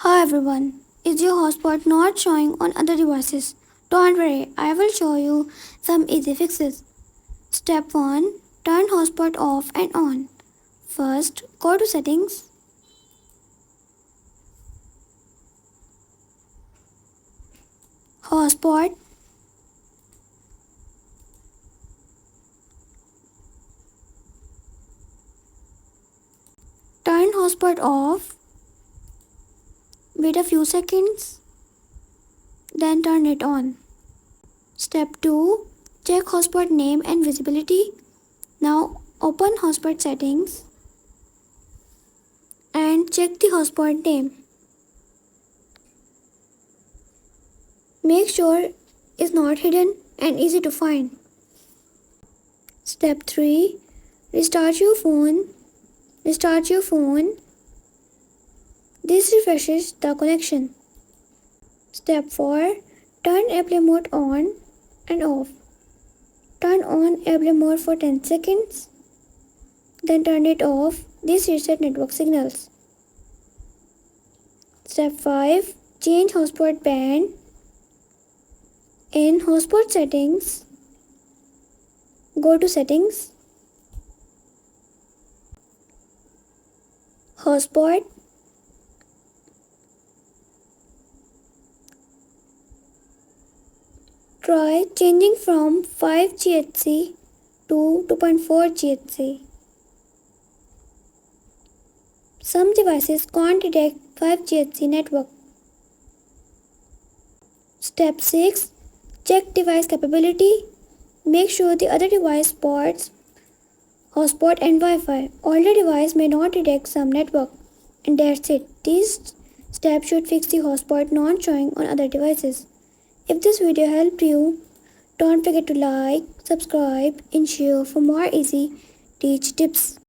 Hi everyone, is your hotspot not showing on other devices? Don't worry, I will show you some easy fixes. Step 1. Turn hotspot off and on. First, go to settings. Hotspot. Turn hotspot off. Wait a few seconds. Then turn it on. Step 2. Check hotspot name and visibility. Now open hotspot settings and check the hotspot name. Make sure it's not hidden and easy to find. Step 3. Restart your phone. This refreshes the connection. Step 4. Turn airplane mode on and off. Turn on airplane mode for 10 seconds. Then turn it off. This resets network signals. Step 5. Change hotspot band. In hotspot settings, go to settings, hotspot, try changing from 5 GHz to 2.4 GHz. Some devices can't detect 5 GHz network. Step 6. Check device capability. Make sure the other device supports hotspot and Wi-Fi. Older device may not detect some network. And that's it. These steps should fix the hotspot not showing on other devices. If this video helped you, don't forget to like, subscribe and share for more easy teach tips.